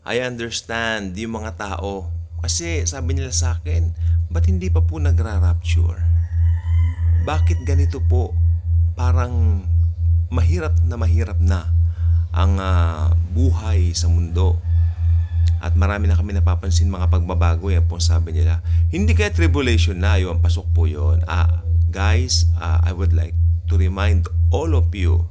I understand yung mga tao. Kasi sabi nila sa akin, ba't hindi pa po nagra-rapture? Bakit ganito po? Parang mahirap na ang buhay sa mundo. At marami na kami napapansin mga pagbabago. Yan po sabi nila. Hindi kaya tribulation na yun. Pasok po yun. Guys, I would like to remind all of you,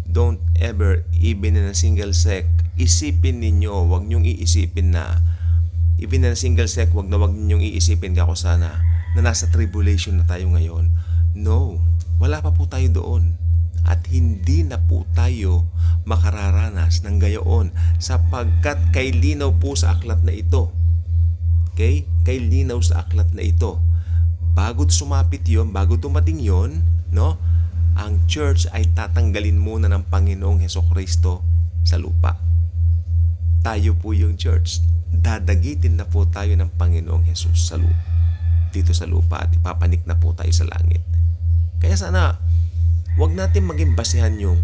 don't ever, even in a single sec, isipin ninyo, wag nyong iisipin na, even in a single sec, wag nyong iisipin kako sana na nasa tribulation na tayo ngayon. No, wala pa po tayo doon. At hindi na po tayo makararanas ng gayoon sapagkat kay linaw po sa aklat na ito. Okay? Kay linaw sa aklat na ito. Bago sumapit yon, bago dumating yon, no? Ang church ay tatanggalin muna ng Panginoong Hesukristo sa lupa. Tayo po yung church. Dadagitin na po tayo ng Panginoong Jesus sa lupa. Dito sa lupa at ipapanik na po tayo sa langit. Kaya sana wag natin maging basehan yung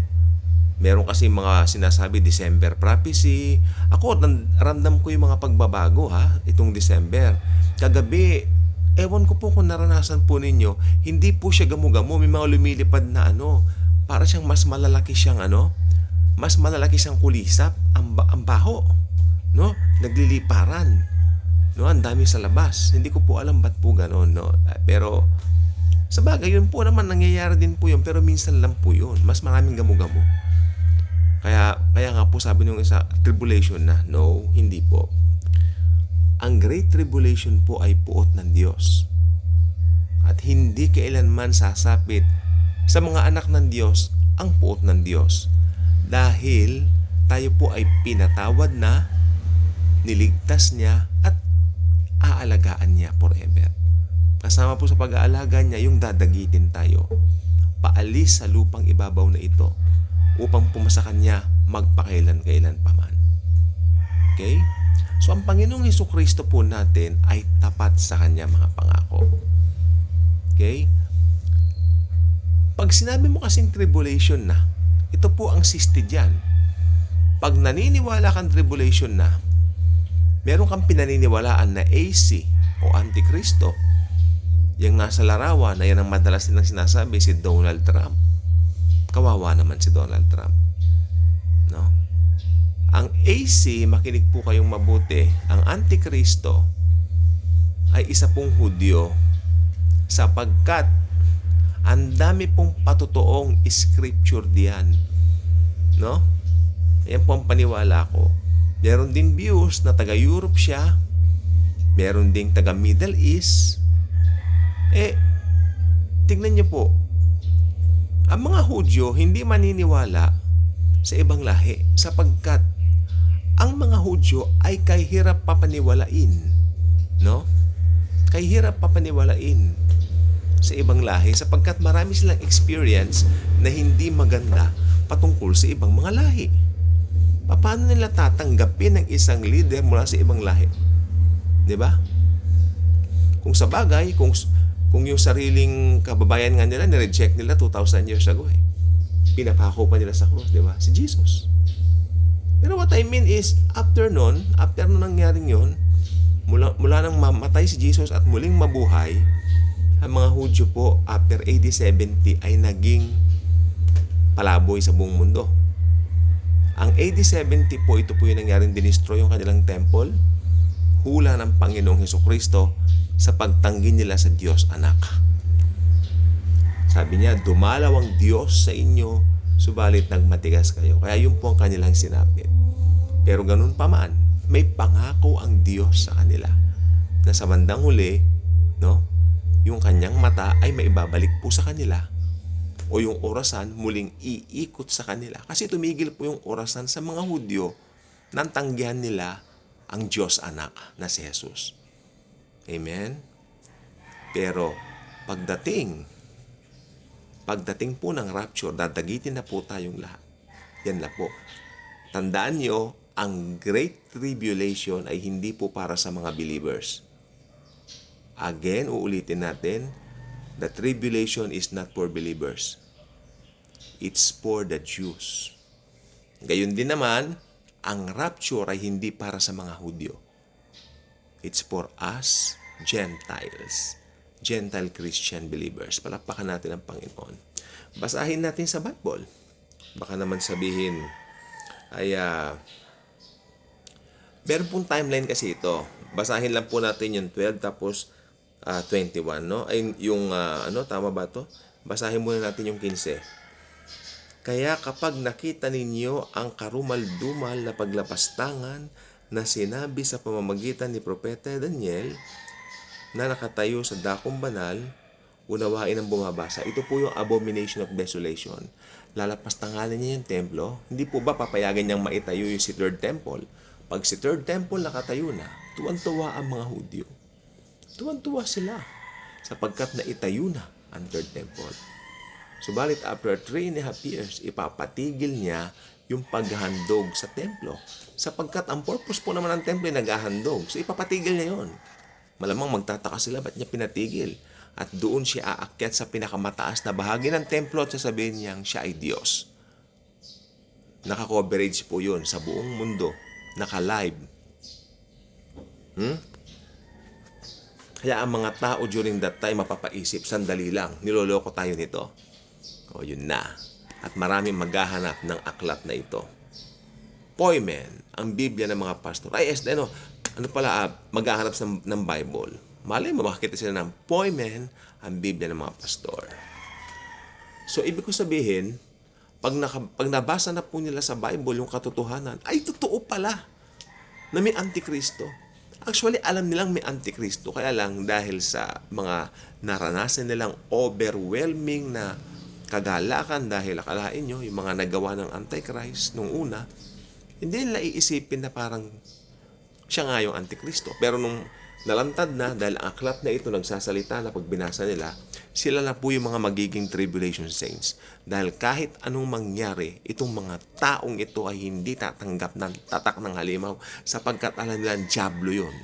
meron kasi mga sinasabi December prophecy. Ako, random ko yung mga pagbabago itong December. Kagabi, ewan ko po kung naranasan po ninyo, hindi po siya gamo-gamo. May mga lumilipad na para siyang mas malalaki siyang mas malalaki siyang kulisap. Ang baho. No? Nagliliparan. No? Ang dami sa labas. Hindi ko po alam ba't po gano'n. No? Pero sa bagay, yun po naman, nangyayari din po yun, pero minsan lang po yun. Mas maraming gamo-gamo. Kaya nga po sabi nung isa, tribulation na. No, hindi po. Ang Great Tribulation po ay puot ng Diyos. At hindi kailanman sasapit sa mga anak ng Diyos ang puot ng Diyos. Dahil tayo po ay pinatawad na, niligtas niya, at aalagaan niya forever. Kasama po sa pag-aalaga niya yung dadagitin tayo paalis sa lupang ibabaw na ito upang pumasa kanya magpakailan-kailan paman. Okay? So ang Panginoong Hesukristo po natin ay tapat sa kanya mga pangako. Okay? Pag sinabi mo kasing tribulation na, ito po ang sisti dyan. Pag naniniwala kang tribulation na, meron kang pinaniniwalaan na AC o Antikristo, yung nasa larawan na yan ang madalas nilang sinasabi, si Donald Trump. Kawawa naman si Donald Trump. No? Ang AC, makinig po kayong mabuti, ang Antikristo ay isa pong Hudyo sapagkat ang dami pong patutoong scripture diyan. No? Yan po ang paniwala ko. Meron ding views na taga-Europe siya, meron ding taga-Middle East. Tignan niyo po, ang mga Hudyo hindi maniniwala sa ibang lahi sapagkat ang mga Hudyo ay kay hirap papaniwalain, no? Kay hirap papaniwalain sa ibang lahi sapagkat marami silang experience na hindi maganda patungkol sa ibang mga lahi. Paano nila tatanggapin ang isang leader mula sa ibang lahi? 'Di ba? Kung sa bagay, kung yung sariling kababayan nga nila, nireject nila 2,000 years ago pinapako pa nila sa cross, di ba? Si Jesus. Pero what I mean is, after nung nangyaring yun, mula nang mamatay si Jesus at muling mabuhay, ang mga Hudyo po, after AD 70, ay naging palaboy sa buong mundo. Ang AD 70 po, ito po yung nangyaring dinestroy yung kanilang temple, hula ng Panginoong Hesukristo sa pagtanggi nila sa Diyos Anak. Sabi niya, dumalaw ang Diyos sa inyo, subalit nagmatigas kayo. Kaya yun po ang kanilang sinapit. Pero ganun pa man, may pangako ang Diyos sa kanila na sa bandang huli, no, yung kanyang mata ay maibabalik po sa kanila o yung orasan muling iikot sa kanila. Kasi tumigil po yung orasan sa mga Hudyo nang tanggihan nila ang Diyos Anak na si Jesus. Amen? Pero pagdating po ng rapture, dadagitin na po tayong lahat. Yan na po. Tandaan nyo, ang Great Tribulation ay hindi po para sa mga believers. Again, uulitin natin, the tribulation is not for believers. It's for the Jews. Gayon din naman, ang rapture ay hindi para sa mga Hudyo. It's for us, Gentiles. Gentile Christian believers. Palakpakan natin ang Panginoon. Basahin natin sa Bible. Baka naman sabihin ay meron pong timeline kasi ito. Basahin lang po natin yung 12 tapos 21, no? Ay yung tama ba to? Basahin muna natin yung 15. Kaya kapag nakita ninyo ang karumal-dumal na paglapastangan na sinabi sa pamamagitan ni Propeta Daniel na nakatayo sa dakong banal, unawain ang bumabasa. Ito po yung abomination of desolation. Lalapastangalan niya yung templo. Hindi po ba papayagan niyang maitayo yung si third temple? Pag si third temple nakatayo na, tuwan-tuwa ang mga Hudyo. Tuwan-tuwa sila sapagkat naitayo na ang third temple. Subalit after 3.5 years, ipapatigil niya yung paghahandog sa templo. Sapagkat ang purpose po naman ng templo ay naghahandog. So ipapatigil niya yon. Malamang magtataka sila, ba't niya pinatigil? At doon siya aakyat sa pinakamataas na bahagi ng templo at sasabihin niyang siya ay Diyos. Naka-coverage po yun sa buong mundo. Naka-live. Kaya ang mga tao during that time mapapaisip, sandali lang, niloloko tayo nito. O yun na. At maraming maghahanap ng aklat na ito. Poimen, ang Biblia ng mga pastor. Maghahanap ng Bible. Malay mo, makakita sila ng Poimen, ang Biblia ng mga pastor. So, ibig ko sabihin, pag nabasa na po nila sa Bible yung katotohanan, ay totoo pala na may Antikristo. Actually, alam nilang may Antikristo. Kaya lang, dahil sa mga naranasan nilang overwhelming na kagalakan dahil akalain nyo, yung mga nagawa ng Antichrist nung una, hindi nila iisipin na parang siya nga yung Antikristo. Pero nung nalantad na, dahil ang aklat na ito nagsasalita na pag binasa nila, sila na po yung mga magiging tribulation saints. Dahil kahit anong mangyari, itong mga taong ito ay hindi tatanggap ng tatak ng halimaw sapagkat alam nila diablo yun.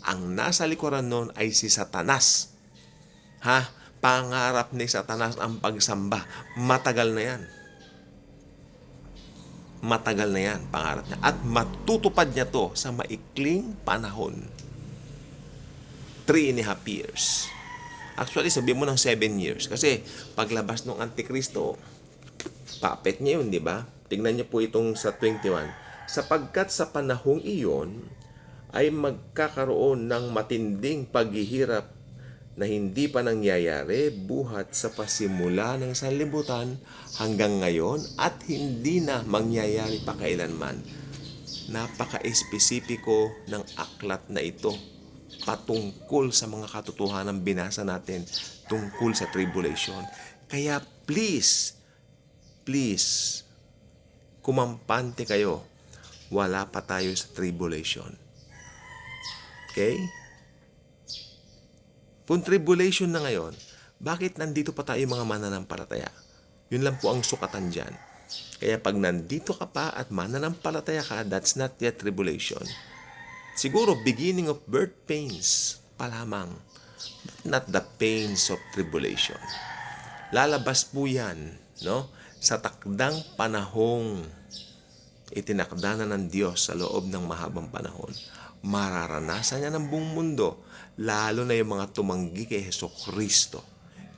Ang nasa likuran nun ay si Satanas. Pangarap ni Satanas ang pagsamba. Matagal na yan. Matagal na yan, pangarap niya. At matutupad niya to sa maikling panahon. 3.5 years. Actually, sabi mo ng 7 years. Kasi paglabas ng Antikristo, puppet niya yun, di ba? Tingnan niyo po itong sa 21. Sapagkat sa panahong iyon ay magkakaroon ng matinding paghihirap na hindi pa nangyayari buhat sa pasimula ng sanlibutan hanggang ngayon at hindi na mangyayari pa kailanman. Napaka-espesipiko ng aklat na ito patungkol sa mga katotohanan binasa natin tungkol sa tribulation. Kaya please, kumampante kayo. Wala pa tayo sa tribulation. Okay? Kung tribulation na ngayon, bakit nandito pa tayo mga mananampalataya? Yun lang po ang sukatan dyan. Kaya pag nandito ka pa at mananampalataya ka, that's not yet tribulation. Siguro beginning of birth pains pa lamang, but not the pains of tribulation. Lalabas po yan, no? Sa takdang panahong itinakda na ng Diyos sa loob ng mahabang panahon. Mararanasan niya ng buong mundo, lalo na yung mga tumanggi kay Jesucristo,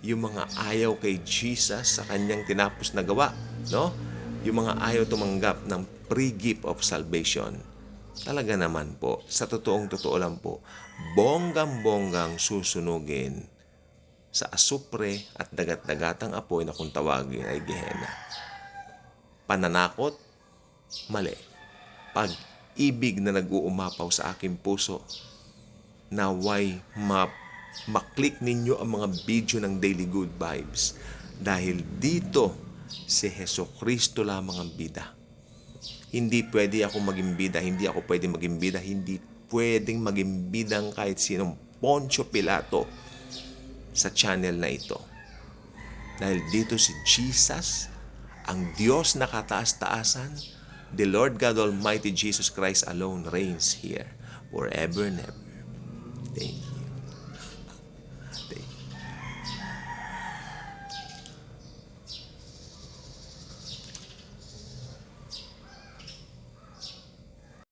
yung mga ayaw kay Jesus sa kanyang tinapos na gawa, no? Yung mga ayaw tumanggap ng free gift of salvation. Talaga naman po, sa totoo lang po, bonggang-bonggang susunugin sa asupre at dagat-dagatang apoy na kung tawagin ay Gehenna. Pananakot, mali. Pag-ibig na nag-uumapaw sa aking puso, naway maklik ninyo ang mga video ng Daily Good Vibes. Dahil dito, si Jesucristo lamang ang bida. Hindi pwede ako maging bida, hindi ako pwede maging bida, hindi pwedeng maging bidang kahit sinong Poncio Pilato sa channel na ito. Dahil dito si Jesus, ang Diyos na kataas-taasan, the Lord God Almighty Jesus Christ alone reigns here forever and ever. Thank you.